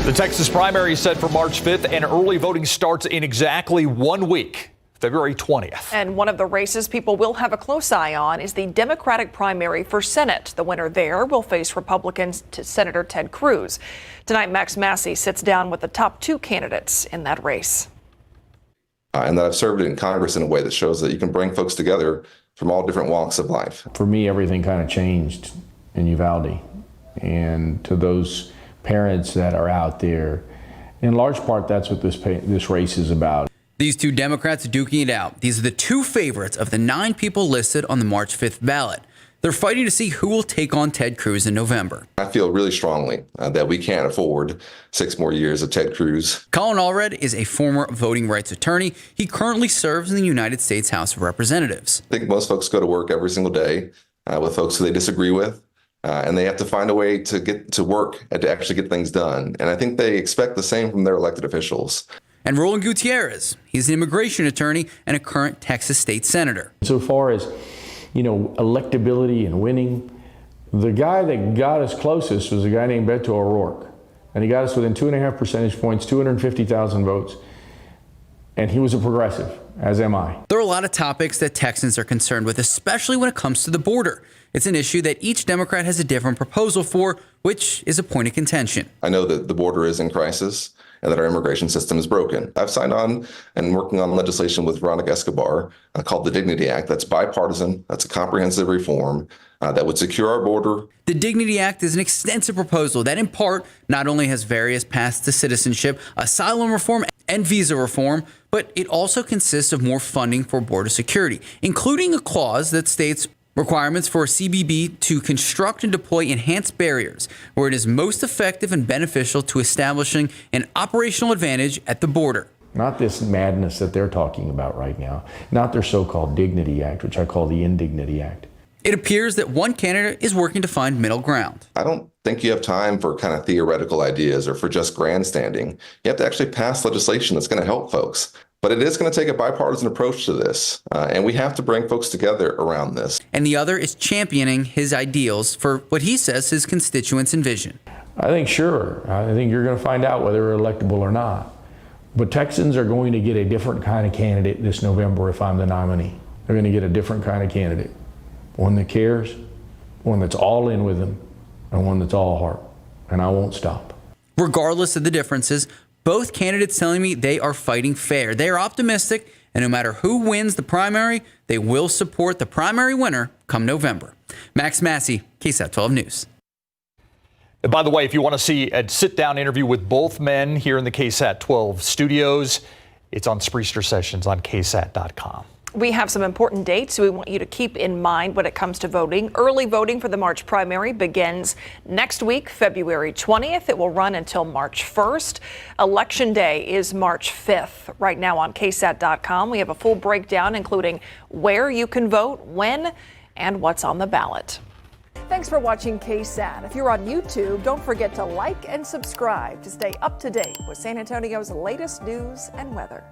The Texas primary is set for March 5th, and early voting starts in exactly 1 week, February 20th. And one of the races people will have a close eye on is the Democratic primary for Senate. The winner there will face Republican Senator Ted Cruz. Tonight, Max Massey sits down with the top 2 candidates in that race. And that I've served in Congress in a way that shows that you can bring folks together from all different walks of life. For me, everything kind of changed in Uvalde. And to those parents that are out there, in large part, that's what this race is about. These 2 Democrats duking it out. These are the 2 favorites of the 9 people listed on the March 5th ballot. They're fighting to see who will take on Ted Cruz in November. I feel really strongly that we can't afford 6 more years of Ted Cruz. Colin Allred is a former voting rights attorney. He currently serves in the United States House of Representatives. I think most folks go to work every single day with folks who they disagree with. And they have to find a way to get to work and to actually get things done. And I think they expect the same from their elected officials. And Roland Gutierrez, he's an immigration attorney and a current Texas state senator. So far as, electability and winning, the guy that got us closest was a guy named Beto O'Rourke. And he got us within 2.5 percentage points, 250,000 votes. And he was a progressive, as am I. There are a lot of topics that Texans are concerned with, especially when it comes to the border. It's an issue that each Democrat has a different proposal for, which is a point of contention. I know that the border is in crisis and that our immigration system is broken. I've signed on and working on legislation with Veronica Escobar called the Dignity Act. That's bipartisan. That's a comprehensive reform that would secure our border. The Dignity Act is an extensive proposal that in part not only has various paths to citizenship, asylum reform, and visa reform, but it also consists of more funding for border security, including a clause that states requirements for CBP to construct and deploy enhanced barriers where it is most effective and beneficial to establishing an operational advantage at the border. Not this madness that they're talking about right now, not their so-called Dignity Act, which I call the Indignity Act. It appears that one candidate is working to find middle ground. I don't think you have time for kind of theoretical ideas or for just grandstanding. You have to actually pass legislation that's going to help folks. But it is going to take a bipartisan approach to this, and we have to bring folks together around this. And the other is championing his ideals for what he says his constituents envision. I think sure. I think you're going to find out whether they're electable or not. But Texans are going to get a different kind of candidate this November if I'm the nominee. They're going to get a different kind of candidate. One that cares, one that's all in with them, and one that's all heart. And I won't stop. Regardless of the differences, both candidates telling me they are fighting fair. They are optimistic, and no matter who wins the primary, they will support the primary winner come November. Max Massey, KSAT 12 News. And by the way, if you want to see a sit-down interview with both men here in the KSAT 12 studios, it's on Spriester Sessions on KSAT.com. We have some important dates we want you to keep in mind when it comes to voting. Early voting for the March primary begins next week, February 20th. It will run until March 1st. Election Day is March 5th. Right now on KSAT.com, we have a full breakdown, including where you can vote, when, and what's on the ballot. Thanks for watching KSAT. If you're on YouTube, don't forget to like and subscribe to stay up to date with San Antonio's latest news and weather.